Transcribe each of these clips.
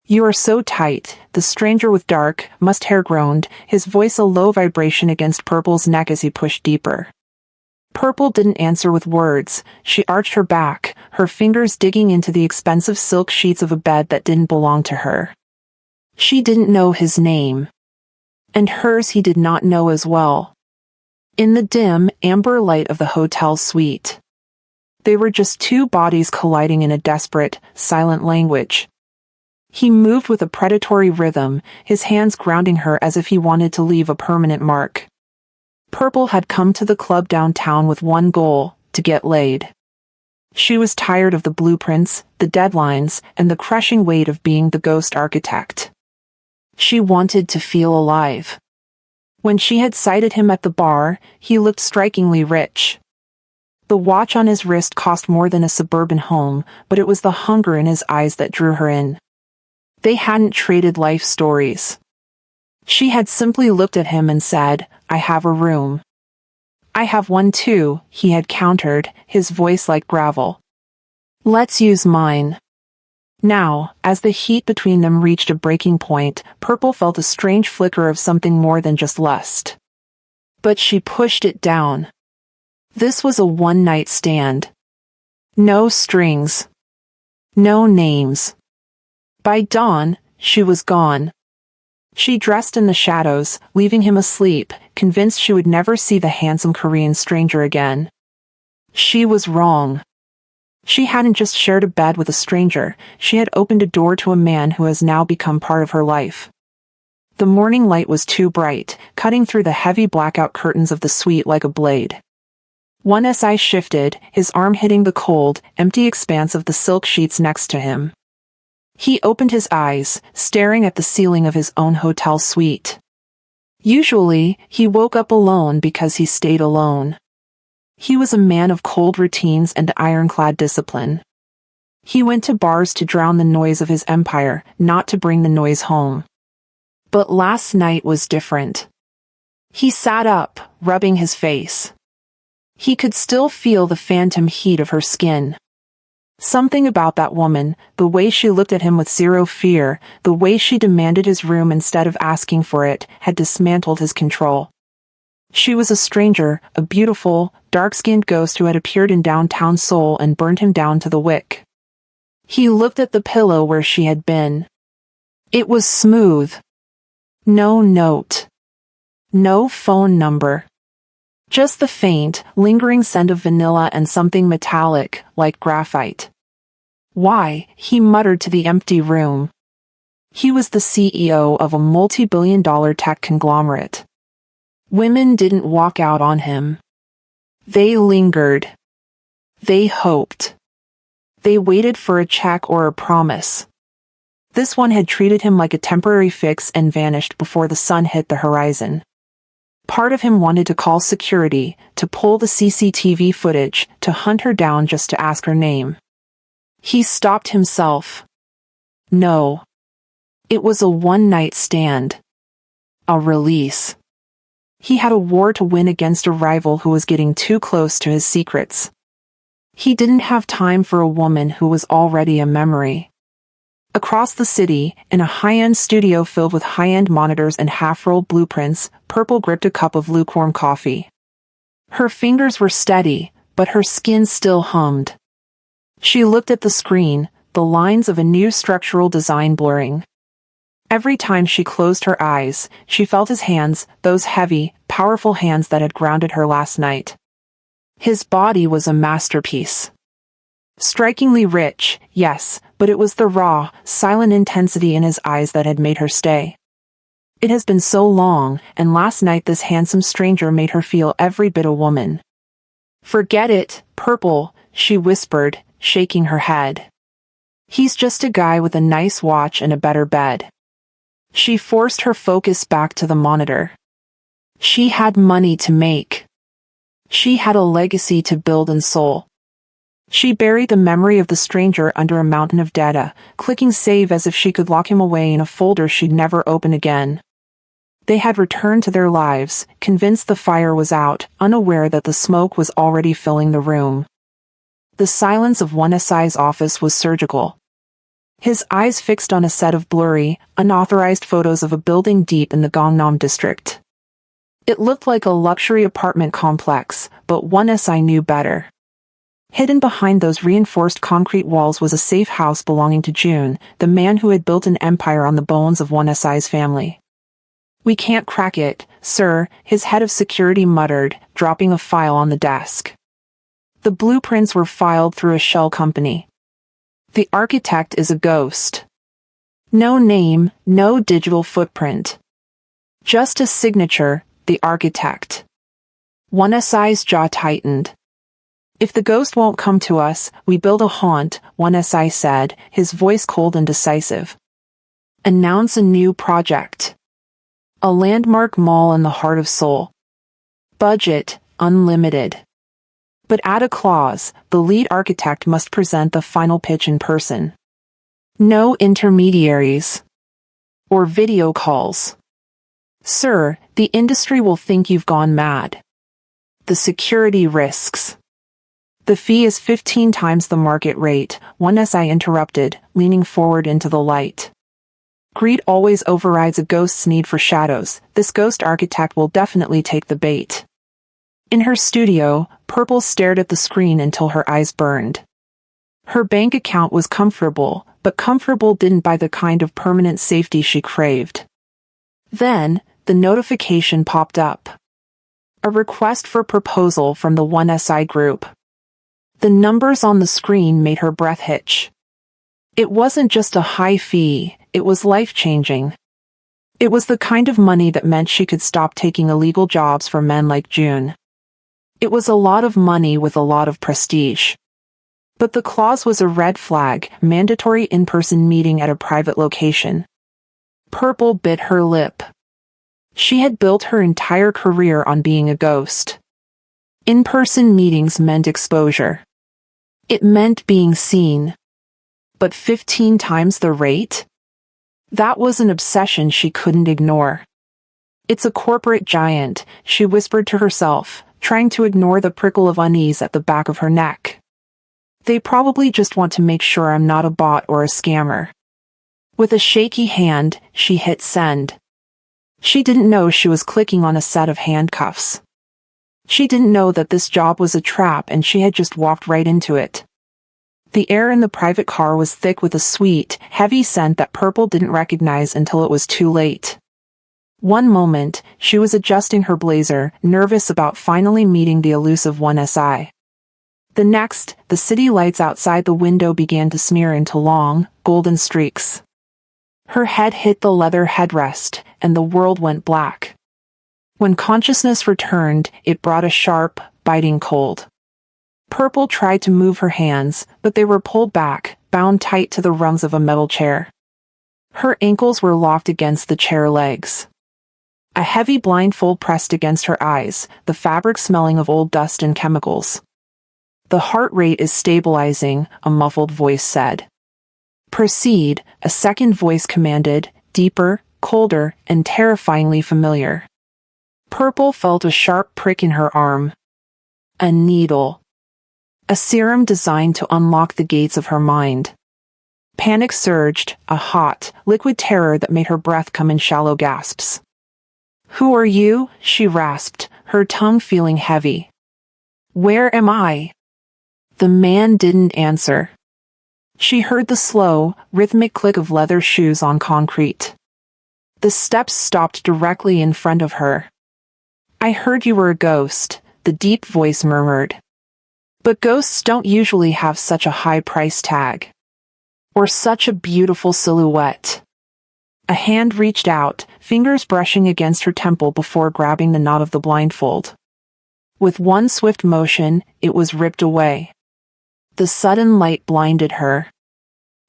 "You are so tight," the stranger with dark, mussed hair groaned, his voice a low vibration against Purple's neck as he pushed deeper. Purple didn't answer with words. She arched her back, her fingers digging into the expensive silk sheets of a bed that didn't belong to her. She didn't know his name. And hers he did not know as well. In the dim, amber light of the hotel suite, they were just two bodies colliding in a desperate, silent language. He moved with a predatory rhythm, his hands grounding her as if he wanted to leave a permanent mark. Purple had come to the club downtown with one goal: to get laid. She was tired of the blueprints, the deadlines, and the crushing weight of being the ghost architect. She wanted to feel alive. When she had sighted him at the bar, he looked strikingly rich. The watch on his wrist cost more than a suburban home, but it was the hunger in his eyes that drew her in. They hadn't traded life stories. She had simply looked at him and said, "I have a room." "I have one too," he had countered, his voice like gravel. "Let's use mine." Now, as the heat between them reached a breaking point, Purple felt a strange flicker of something more than just lust. But she pushed it down. This was a one-night stand. No strings. No names. By dawn, she was gone. She dressed in the shadows, leaving him asleep, convinced she would never see the handsome Korean stranger again. She was wrong. She hadn't just shared a bed with a stranger, she had opened a door to a man who has now become part of her life. The morning light was too bright, cutting through the heavy blackout curtains of the suite like a blade. One SI shifted, his arm hitting the cold, empty expanse of the silk sheets next to him. He opened his eyes, staring at the ceiling of his own hotel suite. Usually, he woke up alone because he stayed alone. He was a man of cold routines and ironclad discipline. He went to bars to drown the noise of his empire, not to bring the noise home. But last night was different. He sat up, rubbing his face. He could still feel the phantom heat of her skin. Something about that woman, the way she looked at him with zero fear, the way she demanded his room instead of asking for it, had dismantled his control. She was a stranger, a beautiful, dark-skinned ghost who had appeared in downtown Seoul and burned him down to the wick. He looked at the pillow where she had been. It was smooth. No note. No phone number. Just the faint, lingering scent of vanilla and something metallic, like graphite. "Why?" he muttered to the empty room. He was the CEO of a multi-billion-dollar tech conglomerate. Women didn't walk out on him. They lingered. They hoped. They waited for a check or a promise. This one had treated him like a temporary fix and vanished before the sun hit the horizon. Part of him wanted to call security, to pull the CCTV footage, to hunt her down just to ask her name. He stopped himself. No. It was a one-night stand. A release. He had a war to win against a rival who was getting too close to his secrets. He didn't have time for a woman who was already a memory. Across the city, in a high-end studio filled with high-end monitors and half-rolled blueprints, Purple gripped a cup of lukewarm coffee. Her fingers were steady, but her skin still hummed. She looked at the screen, the lines of a new structural design blurring. Every time she closed her eyes, she felt his hands, those heavy, powerful hands that had grounded her last night. His body was a masterpiece. Strikingly rich, yes, but it was the raw, silent intensity in his eyes that had made her stay. It has been so long, and last night this handsome stranger made her feel every bit a woman. "Forget it, Purple," she whispered, shaking her head. "He's just a guy with a nice watch and a better bed." She forced her focus back to the monitor. She had money to make. She had a legacy to build in Seoul. She buried the memory of the stranger under a mountain of data, clicking save as if she could lock him away in a folder she'd never open again. They had returned to their lives, convinced the fire was out, unaware that the smoke was already filling the room. The silence of one SI's office was surgical. His eyes fixed on a set of blurry, unauthorized photos of a building deep in the Gangnam district. It looked like a luxury apartment complex, but 1SI knew better. Hidden behind those reinforced concrete walls was a safe house belonging to June, the man who had built an empire on the bones of 1SI's family. "We can't crack it, sir," his head of security muttered, dropping a file on the desk. The blueprints were filed through a shell company. The architect is a ghost. No name, no digital footprint. Just a signature, the architect. 1SI's jaw tightened. "If the ghost won't come to us, we build a haunt," 1SI said, his voice cold and decisive. "Announce a new project. A landmark mall in the heart of Seoul. Budget, unlimited. But add a clause, the lead architect must present the final pitch in person. No intermediaries. Or video calls. Sir, the industry will think you've gone mad. The security risks. The fee is 15 times the market rate," 1SI interrupted, leaning forward into the light. "Greed always overrides a ghost's need for shadows. This ghost architect will definitely take the bait." In her studio, Purple stared at the screen until her eyes burned. Her bank account was comfortable, but comfortable didn't buy the kind of permanent safety she craved. Then, the notification popped up. A request for proposal from the 1SI group. The numbers on the screen made her breath hitch. It wasn't just a high fee, it was life-changing. It was the kind of money that meant she could stop taking illegal jobs for men like June. It was a lot of money with a lot of prestige. But the clause was a red flag, mandatory in-person meeting at a private location. Purple bit her lip. She had built her entire career on being a ghost. In-person meetings meant exposure. It meant being seen. But 15 times the rate? That was an obsession she couldn't ignore. "It's a corporate giant," she whispered to herself, trying to ignore the prickle of unease at the back of her neck. "They probably just want to make sure I'm not a bot or a scammer." With a shaky hand, she hit send. She didn't know she was clicking on a set of handcuffs. She didn't know that this job was a trap and she had just walked right into it. The air in the private car was thick with a sweet, heavy scent that Purple didn't recognize until it was too late. One moment, she was adjusting her blazer, nervous about finally meeting the elusive 1SI. The next, the city lights outside the window began to smear into long, golden streaks. Her head hit the leather headrest, and the world went black. When consciousness returned, it brought a sharp, biting cold. Purple tried to move her hands, but they were pulled back, bound tight to the rungs of a metal chair. Her ankles were locked against the chair legs. A heavy blindfold pressed against her eyes, the fabric smelling of old dust and chemicals. "The heart rate is stabilizing," a muffled voice said. "Proceed," a second voice commanded, deeper, colder, and terrifyingly familiar. Purple felt a sharp prick in her arm. A needle. A serum designed to unlock the gates of her mind. Panic surged, a hot, liquid terror that made her breath come in shallow gasps. "Who are you?" she rasped, her tongue feeling heavy. "Where am I?" The man didn't answer. She heard the slow, rhythmic click of leather shoes on concrete. The steps stopped directly in front of her. "I heard you were a ghost," the deep voice murmured. "But ghosts don't usually have such a high price tag. Or such a beautiful silhouette." A hand reached out, fingers brushing against her temple before grabbing the knot of the blindfold. With one swift motion, it was ripped away. The sudden light blinded her.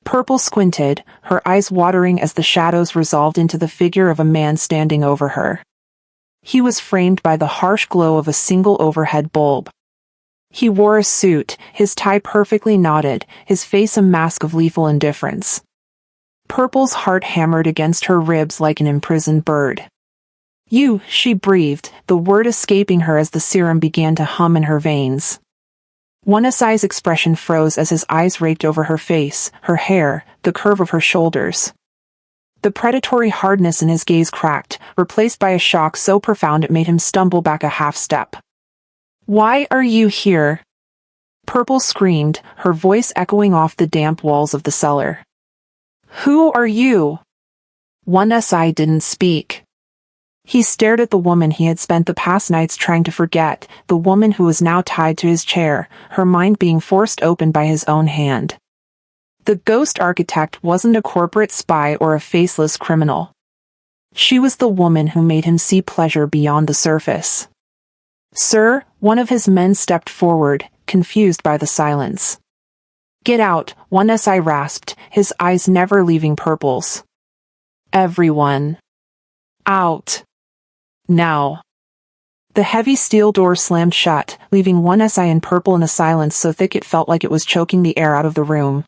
Purple squinted, her eyes watering as the shadows resolved into the figure of a man standing over her. He was framed by the harsh glow of a single overhead bulb. He wore a suit, his tie perfectly knotted, his face a mask of lethal indifference. Purple's heart hammered against her ribs like an imprisoned bird. "You," she breathed, the word escaping her as the serum began to hum in her veins. One-Asai's expression froze as his eyes raked over her face, her hair, the curve of her shoulders. The predatory hardness in his gaze cracked, replaced by a shock so profound it made him stumble back a half-step. "Why are you here?" Purple screamed, her voice echoing off the damp walls of the cellar. "Who are you?" One-Asai didn't speak. He stared at the woman he had spent the past nights trying to forget, the woman who was now tied to his chair, her mind being forced open by his own hand. The ghost architect wasn't a corporate spy or a faceless criminal. She was the woman who made him see pleasure beyond the surface. "Sir," one of his men stepped forward, confused by the silence. "Get out," One-Asai rasped, his eyes never leaving Purple's. "Everyone. Out. Now." The heavy steel door slammed shut, leaving One-Asai and Purple in a silence so thick it felt like it was choking the air out of the room.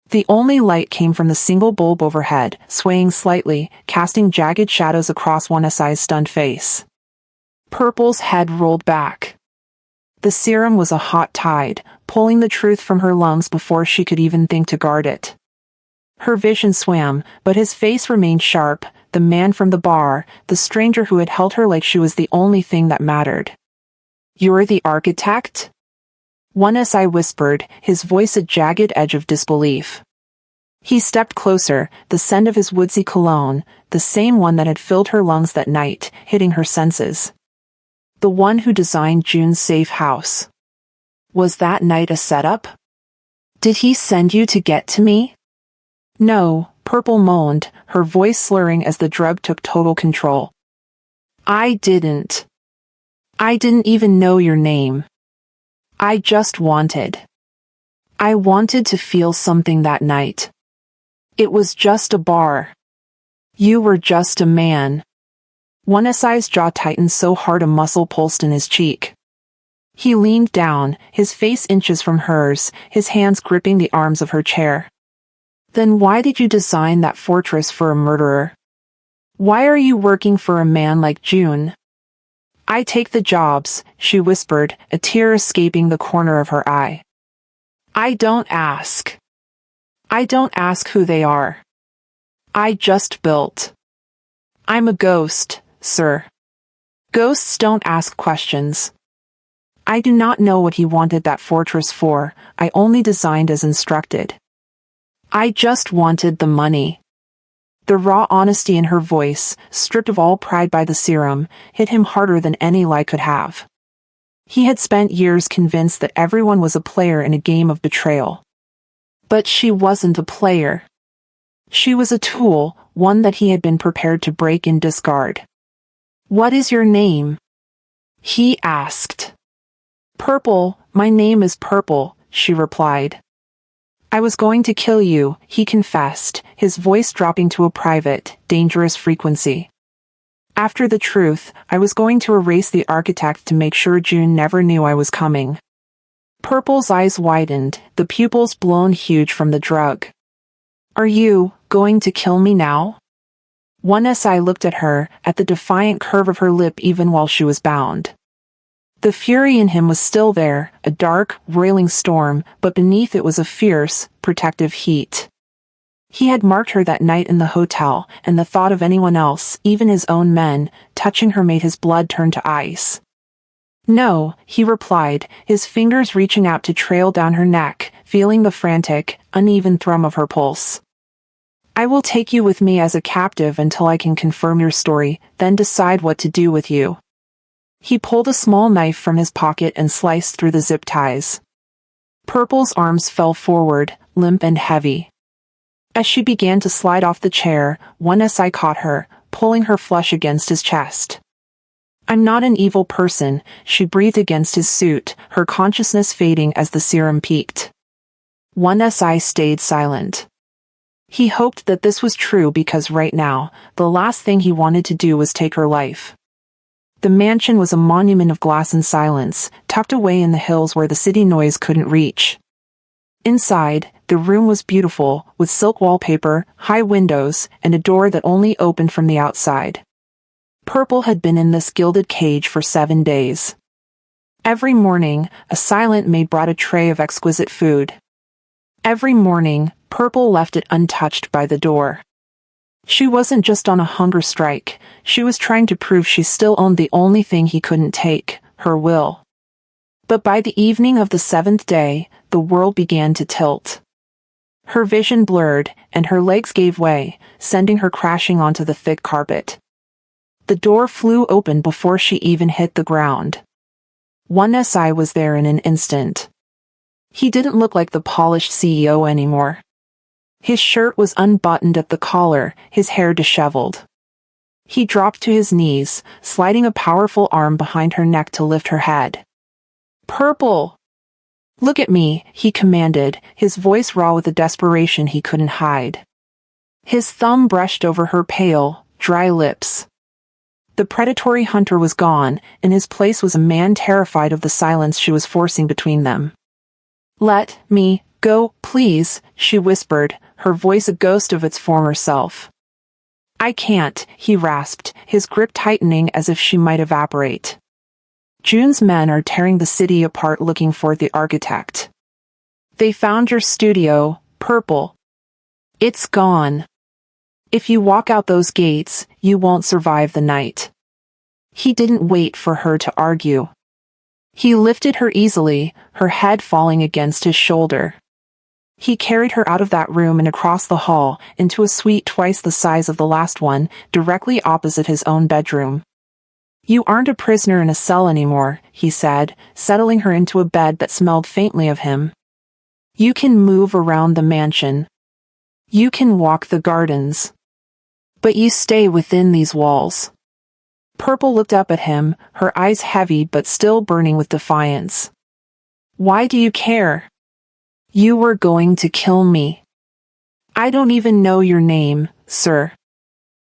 The only light came from the single bulb overhead, swaying slightly, casting jagged shadows across One-Asai's stunned face. Purple's head rolled back. The serum was a hot tide, pulling the truth from her lungs before she could even think to guard it. Her vision swam, but his face remained sharp, the man from the bar, the stranger who had held her like she was the only thing that mattered. "You're the architect?" One-Asai whispered, his voice a jagged edge of disbelief. He stepped closer, the scent of his woodsy cologne, the same one that had filled her lungs that night, hitting her senses. The one who designed June's safe house. Was that night a setup? "Did he send you to get to me?" "No," Purple moaned, her voice slurring as the drug took total control. "I didn't. I didn't even know your name. I just wanted. I wanted to feel something that night. It was just a bar. You were just a man." One-Asai's jaw tightened so hard a muscle pulsed in his cheek. He leaned down, his face inches from hers, his hands gripping the arms of her chair. "Then why did you design that fortress for a murderer? Why are you working for a man like June?" "I take the jobs," she whispered, a tear escaping the corner of her eye. "I don't ask. I don't ask who they are. I just built. I'm a ghost, sir. Ghosts don't ask questions. I do not know what he wanted that fortress for, I only designed as instructed. I just wanted the money." The raw honesty in her voice, stripped of all pride by the serum, hit him harder than any lie could have. He had spent years convinced that everyone was a player in a game of betrayal. But she wasn't a player. She was a tool, one that he had been prepared to break and discard. "What is your name?" he asked. "Purple, my name is Purple," she replied. "I was going to kill you," he confessed, his voice dropping to a private, dangerous frequency. "After the truth, I was going to erase the architect to make sure June never knew I was coming." Purple's eyes widened, the pupils blown huge from the drug. "Are you going to kill me now?" One-Asai looked at her, at the defiant curve of her lip even while she was bound. The fury in him was still there, a dark, roiling storm, but beneath it was a fierce, protective heat. He had marked her that night in the hotel, and the thought of anyone else, even his own men, touching her made his blood turn to ice. "No," he replied, his fingers reaching out to trail down her neck, feeling the frantic, uneven thrum of her pulse. "I will take you with me as a captive until I can confirm your story, then decide what to do with you." He pulled a small knife from his pocket and sliced through the zip ties. Purple's arms fell forward, limp and heavy. As she began to slide off the chair, One-Asai caught her, pulling her flush against his chest. "I'm not an evil person," she breathed against his suit, her consciousness fading as the serum peaked. One-Asai stayed silent. He hoped that this was true because right now, the last thing he wanted to do was take her life. The mansion was a monument of glass and silence, tucked away in the hills where the city noise couldn't reach. Inside, the room was beautiful, with silk wallpaper, high windows, and a door that only opened from the outside. Purple had been in this gilded cage for 7 days. Every morning, a silent maid brought a tray of exquisite food. Every morning, Purple left it untouched by the door. She wasn't just on a hunger strike, she was trying to prove she still owned the only thing he couldn't take, her will. But by the evening of the 7th day, the world began to tilt. Her vision blurred, and her legs gave way, sending her crashing onto the thick carpet. The door flew open before she even hit the ground. 1SI was there in an instant. He didn't look like the polished CEO anymore. His shirt was unbuttoned at the collar, his hair disheveled. He dropped to his knees, sliding a powerful arm behind her neck to lift her head. "Purple! Look at me," he commanded, his voice raw with a desperation he couldn't hide. His thumb brushed over her pale, dry lips. The predatory hunter was gone, in his place was a man terrified of the silence she was forcing between them. "Let me go, please," she whispered, her voice a ghost of its former self. "I can't," he rasped, his grip tightening as if she might evaporate. "June's men are tearing the city apart looking for the architect. They found your studio, Purple. It's gone. If you walk out those gates, you won't survive the night." He didn't wait for her to argue. He lifted her easily, her head falling against his shoulder. He carried her out of that room and across the hall, into a suite twice the size of the last one, directly opposite his own bedroom. "You aren't a prisoner in a cell anymore," he said, settling her into a bed that smelled faintly of him. "You can move around the mansion. You can walk the gardens. But you stay within these walls." Purple looked up at him, her eyes heavy but still burning with defiance. "Why do you care? You were going to kill me. I don't even know your name, sir."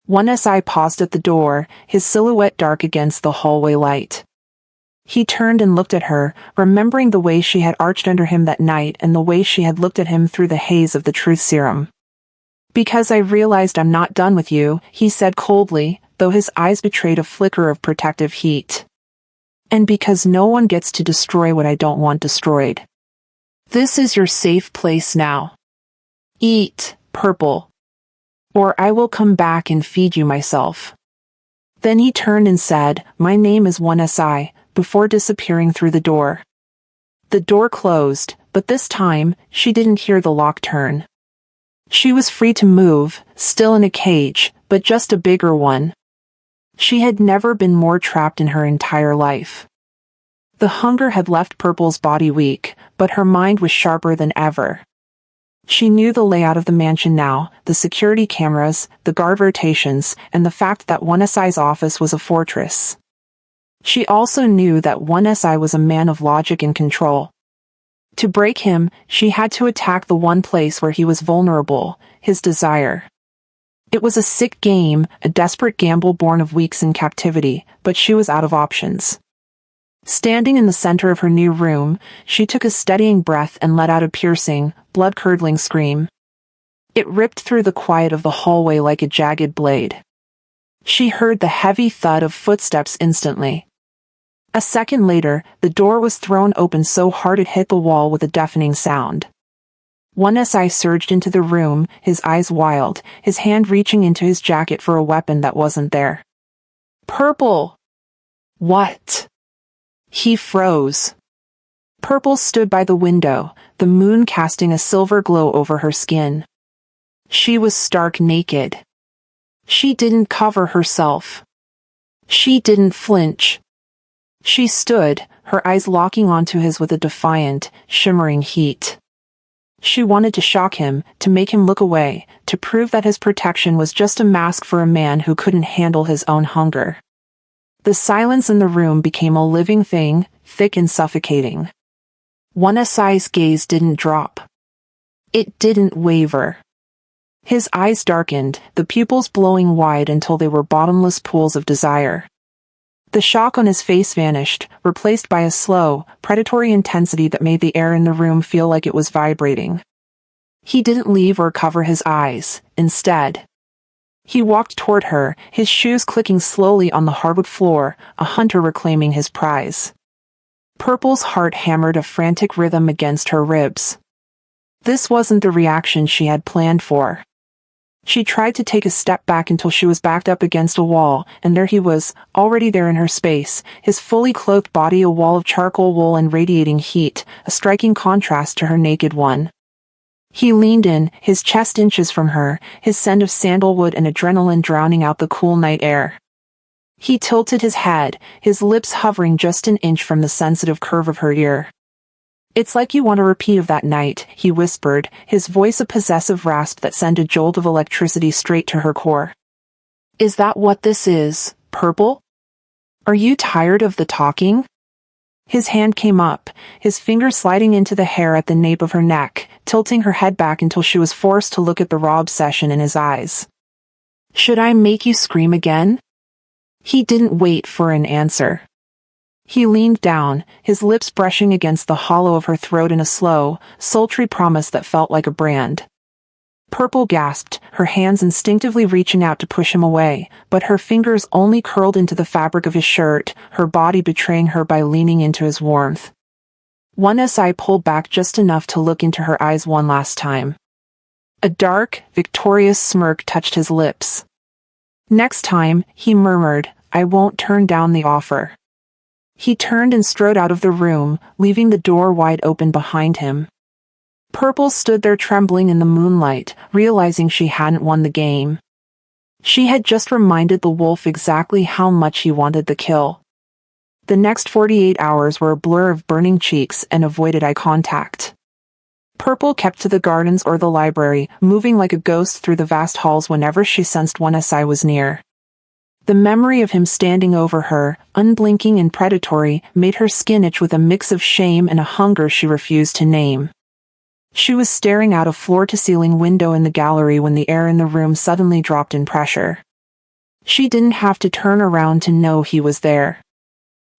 1SI paused at the door, his silhouette dark against the hallway light. He turned and looked at her, remembering the way she had arched under him that night and the way she had looked at him through the haze of the truth serum. "Because I realized I'm not done with you," he said coldly, though his eyes betrayed a flicker of protective heat. "And because no one gets to destroy what I don't want destroyed. This is your safe place now. Eat, Purple. Or I will come back and feed you myself." Then he turned and said, "My name is 1SI, before disappearing through the door. The door closed, but this time, she didn't hear the lock turn. She was free to move, still in a cage, but just a bigger one. She had never been more trapped in her entire life. The hunger had left Purple's body weak, but her mind was sharper than ever. She knew the layout of the mansion now, the security cameras, the guard rotations, and the fact that 1SI's office was a fortress. She also knew that 1SI was a man of logic and control. To break him, she had to attack the one place where he was vulnerable, his desire. It was a sick game, a desperate gamble born of weeks in captivity, but she was out of options. Standing in the center of her new room, she took a steadying breath and let out a piercing, blood-curdling scream. It ripped through the quiet of the hallway like a jagged blade. She heard the heavy thud of footsteps instantly. A second later, the door was thrown open so hard it hit the wall with a deafening sound. 1SI surged into the room, his eyes wild, his hand reaching into his jacket for a weapon that wasn't there. "Purple!" "What?" He froze. Purple stood by the window, the moon casting a silver glow over her skin. She was stark naked. She didn't cover herself. She didn't flinch. She stood, her eyes locking onto his with a defiant, shimmering heat. She wanted to shock him, to make him look away, to prove that his protection was just a mask for a man who couldn't handle his own hunger. The silence in the room became a living thing, thick and suffocating. 1SI's gaze didn't drop. It didn't waver. His eyes darkened, the pupils blowing wide until they were bottomless pools of desire. The shock on his face vanished, replaced by a slow, predatory intensity that made the air in the room feel like it was vibrating. He didn't leave or cover his eyes, instead. He walked toward her, his shoes clicking slowly on the hardwood floor, a hunter reclaiming his prize. Purple's heart hammered a frantic rhythm against her ribs. This wasn't the reaction she had planned for. She tried to take a step back until she was backed up against a wall, and there he was, already there in her space, his fully clothed body a wall of charcoal wool and radiating heat, a striking contrast to her naked one. He leaned in, his chest inches from her, his scent of sandalwood and adrenaline drowning out the cool night air. He tilted his head, his lips hovering just an inch from the sensitive curve of her ear. "It's like you want a repeat of that night," he whispered, his voice a possessive rasp that sent a jolt of electricity straight to her core. "Is that what this is, Purple? Are you tired of the talking?" His hand came up, his finger sliding into the hair at the nape of her neck, tilting her head back until she was forced to look at the raw obsession in his eyes. "Should I make you scream again?" He didn't wait for an answer. He leaned down, his lips brushing against the hollow of her throat in a slow, sultry promise that felt like a brand. Purple gasped, her hands instinctively reaching out to push him away, but her fingers only curled into the fabric of his shirt, her body betraying her by leaning into his warmth. One SI pulled back just enough to look into her eyes one last time. A dark, victorious smirk touched his lips. "Next time," he murmured, "I won't turn down the offer." He turned and strode out of the room, leaving the door wide open behind him. Purple stood there trembling in the moonlight, realizing she hadn't won the game. She had just reminded the wolf exactly how much he wanted the kill. The next 48 hours were a blur of burning cheeks and avoided eye contact. Purple kept to the gardens or the library, moving like a ghost through the vast halls whenever she sensed one SI was near. The memory of him standing over her, unblinking and predatory, made her skin itch with a mix of shame and a hunger she refused to name. She was staring out a floor-to-ceiling window in the gallery when the air in the room suddenly dropped in pressure. She didn't have to turn around to know he was there.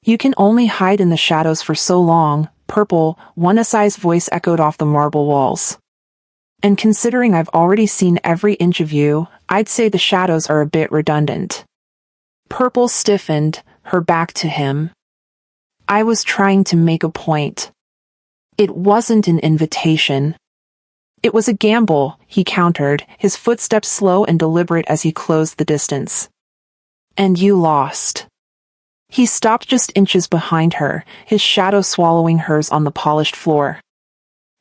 "You can only hide in the shadows for so long, Purple," one SI's voice echoed off the marble walls. "And considering I've already seen every inch of you, I'd say the shadows are a bit redundant." Purple stiffened, her back to him. "I was trying to make a point. It wasn't an invitation. It was a gamble," he countered, his footsteps slow and deliberate as he closed the distance. "And you lost." He stopped just inches behind her, his shadow swallowing hers on the polished floor.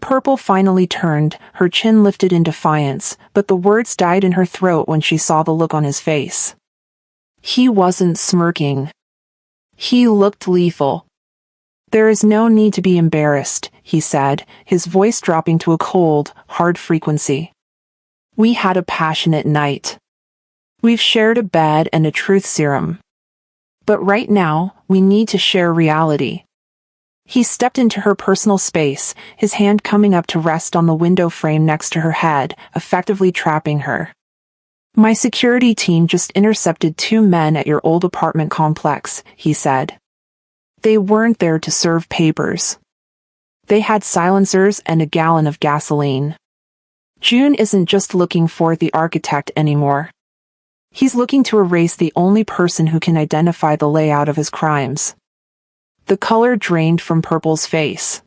Purple finally turned, her chin lifted in defiance, but the words died in her throat when she saw the look on his face. He wasn't smirking. He looked lethal. "There is no need to be embarrassed," he said, his voice dropping to a cold, hard frequency. "We had a passionate night. We've shared a bed and a truth serum. But right now, we need to share reality." He stepped into her personal space, his hand coming up to rest on the window frame next to her head, effectively trapping her. "My security team just intercepted 2 men at your old apartment complex," he said. "They weren't there to serve papers. They had silencers and a gallon of gasoline. June isn't just looking for the architect anymore. He's looking to erase the only person who can identify the layout of his crimes." The color drained from Purple's face.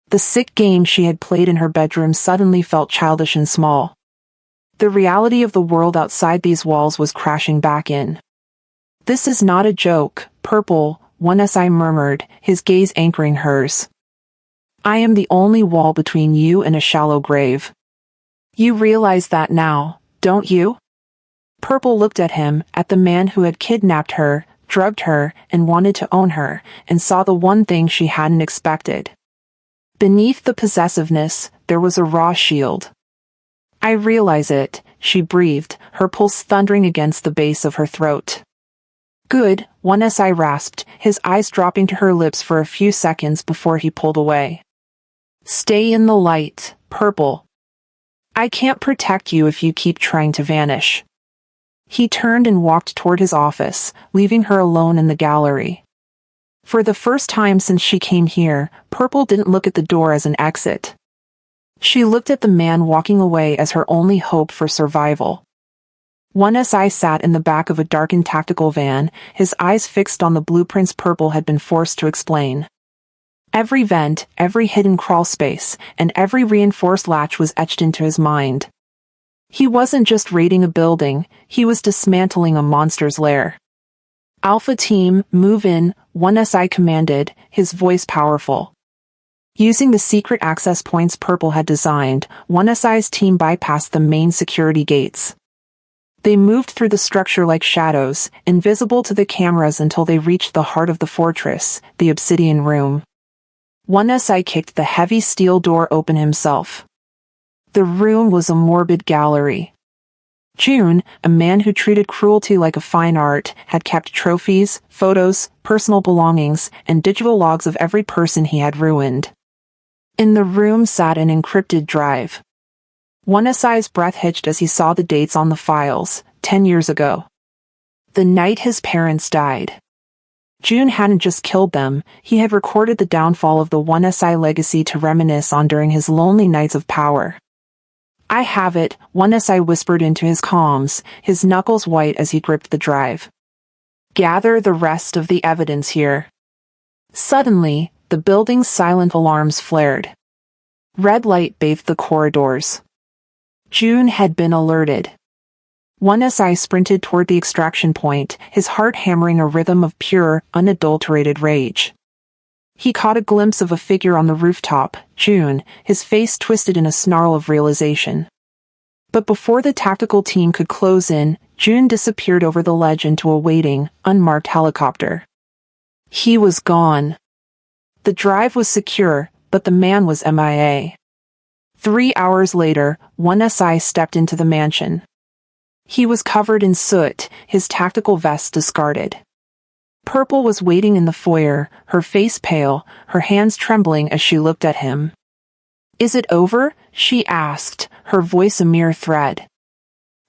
The sick game she had played in her bedroom suddenly felt childish and small. The reality of the world outside these walls was crashing back in. "This is not a joke, Purple," one SI murmured, his gaze anchoring hers. "I am the only wall between you and a shallow grave. You realize that now, don't you?" Purple looked at him, at the man who had kidnapped her, drugged her, and wanted to own her, and saw the one thing she hadn't expected. Beneath the possessiveness, there was a raw shield. "I realize it," she breathed, her pulse thundering against the base of her throat. "Good," one SI rasped, his eyes dropping to her lips for a few seconds before he pulled away. "Stay in the light, Purple. I can't protect you if you keep trying to vanish." He turned and walked toward his office, leaving her alone in the gallery. For the first time since she came here, Purple didn't look at the door as an exit. She looked at the man walking away as her only hope for survival. One SI sat in the back of a darkened tactical van, his eyes fixed on the blueprints Purple had been forced to explain. Every vent, every hidden crawl space, and every reinforced latch was etched into his mind. He wasn't just raiding a building, he was dismantling a monster's lair. Alpha Team, move in, 1SI commanded, his voice powerful. Using the secret access points Purple had designed, 1SI's team bypassed the main security gates. They moved through the structure like shadows, invisible to the cameras until they reached the heart of the fortress, the Obsidian Room. 1SI kicked the heavy steel door open himself. The room was a morbid gallery. June, a man who treated cruelty like a fine art, had kept trophies, photos, personal belongings, and digital logs of every person he had ruined. In the room sat an encrypted drive. 1SI's breath hitched as he saw the dates on the files, 10 years ago. The night his parents died. June hadn't just killed them, he had recorded the downfall of the 1SI legacy to reminisce on during his lonely nights of power. I have it, 1SI whispered into his comms, his knuckles white as he gripped the drive. Gather the rest of the evidence here. Suddenly, the building's silent alarms flared. Red light bathed the corridors. June had been alerted. 1SI sprinted toward the extraction point, his heart hammering a rhythm of pure, unadulterated rage. He caught a glimpse of a figure on the rooftop, June, his face twisted in a snarl of realization. But before the tactical team could close in, June disappeared over the ledge into a waiting, unmarked helicopter. He was gone. The drive was secure, but the man was MIA. 3 hours later, 1SI stepped into the mansion. He was covered in soot, his tactical vest discarded. Purple was waiting in the foyer, her face pale, her hands trembling as she looked at him. Is it over? She asked, her voice a mere thread.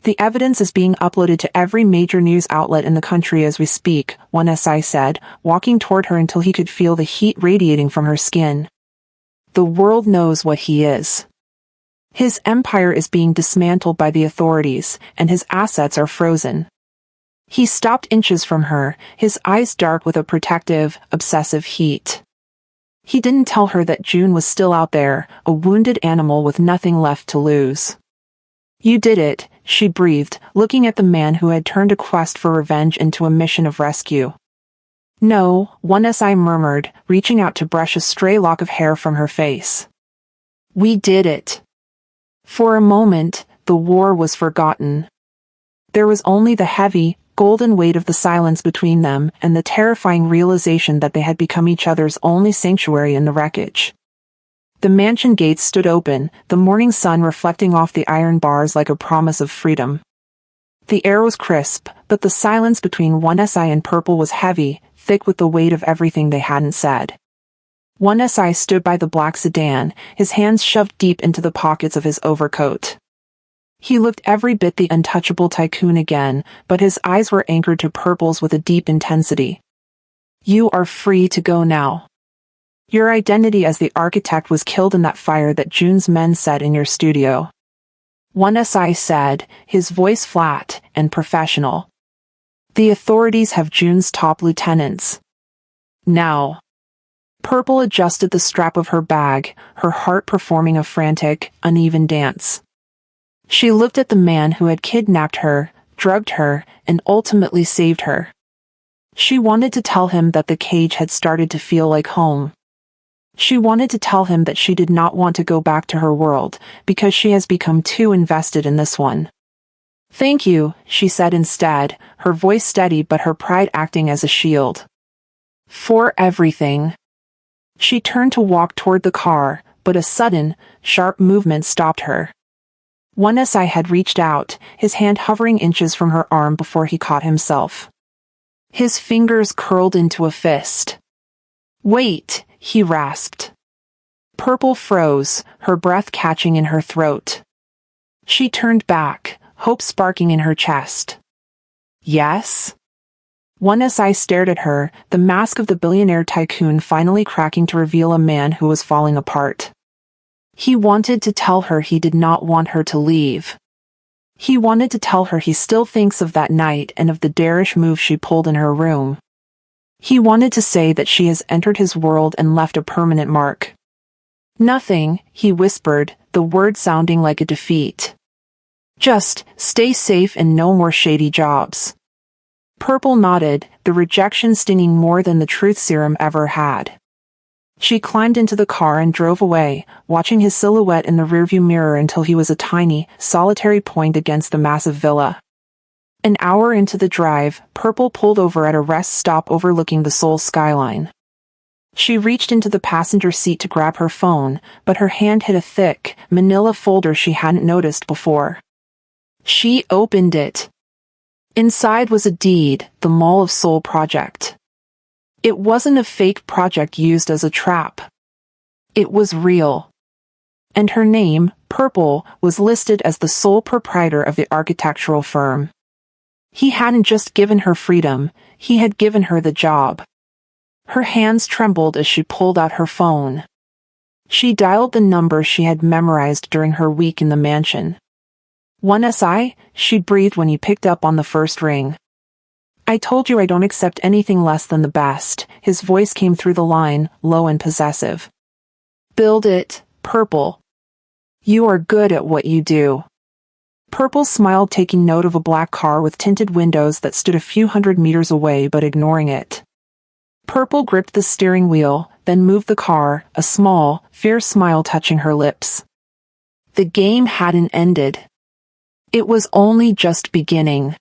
The evidence is being uploaded to every major news outlet in the country as we speak, 1SI said, walking toward her until he could feel the heat radiating from her skin. The world knows what he is. His empire is being dismantled by the authorities, and his assets are frozen. He stopped inches from her, his eyes dark with a protective, obsessive heat. He didn't tell her that June was still out there, a wounded animal with nothing left to lose. You did it, she breathed, looking at the man who had turned a quest for revenge into a mission of rescue. No, 1SI murmured, reaching out to brush a stray lock of hair from her face. We did it. For a moment, the war was forgotten. There was only the heavy, golden weight of the silence between them and the terrifying realization that they had become each other's only sanctuary in the wreckage. The mansion gates stood open, the morning sun reflecting off the iron bars like a promise of freedom. The air was crisp, but the silence between 1SI and Purple was heavy, thick with the weight of everything they hadn't said. 1SI stood by the black sedan, his hands shoved deep into the pockets of his overcoat. He looked every bit the untouchable tycoon again, but his eyes were anchored to Purple's with a deep intensity. You are free to go now. Your identity as the architect was killed in that fire that June's men set in your studio. 1SI said, his voice flat and professional. The authorities have June's top lieutenants. Now. Purple adjusted the strap of her bag, her heart performing a frantic, uneven dance. She looked at the man who had kidnapped her, drugged her, and ultimately saved her. She wanted to tell him that the cage had started to feel like home. She wanted to tell him that she did not want to go back to her world, because she has become too invested in this one. Thank you, she said instead, her voice steady but her pride acting as a shield. For everything. She turned to walk toward the car, but a sudden, sharp movement stopped her. 1SI had reached out, his hand hovering inches from her arm before he caught himself. His fingers curled into a fist. Wait, he rasped. Purple froze, her breath catching in her throat. She turned back, hope sparking in her chest. Yes? 1SI stared at her, the mask of the billionaire tycoon finally cracking to reveal a man who was falling apart. He wanted to tell her he did not want her to leave. He wanted to tell her he still thinks of that night and of the dareish move she pulled in her room. He wanted to say that she has entered his world and left a permanent mark. Nothing, he whispered, the word sounding like a defeat. Just, stay safe and no more shady jobs. Purple nodded, the rejection stinging more than the truth serum ever had. She climbed into the car and drove away, watching his silhouette in the rearview mirror until he was a tiny, solitary point against the massive villa. An hour into the drive, Purple pulled over at a rest stop overlooking the Seoul skyline. She reached into the passenger seat to grab her phone, but her hand hit a thick, manila folder she hadn't noticed before. She opened it. Inside was a deed, the Mall of Seoul project. It wasn't a fake project used as a trap. It was real. And her name, Purple, was listed as the sole proprietor of the architectural firm. He hadn't just given her freedom, he had given her the job. Her hands trembled as she pulled out her phone. She dialed the number she had memorized during her week in the mansion. 1SI, she breathed when he picked up on the first ring. I told you I don't accept anything less than the best, his voice came through the line, low and possessive. Build it, Purple. You are good at what you do. Purple smiled, taking note of a black car with tinted windows that stood a few hundred meters away but ignoring it. Purple gripped the steering wheel, then moved the car, a small, fierce smile touching her lips. The game hadn't ended. It was only just beginning.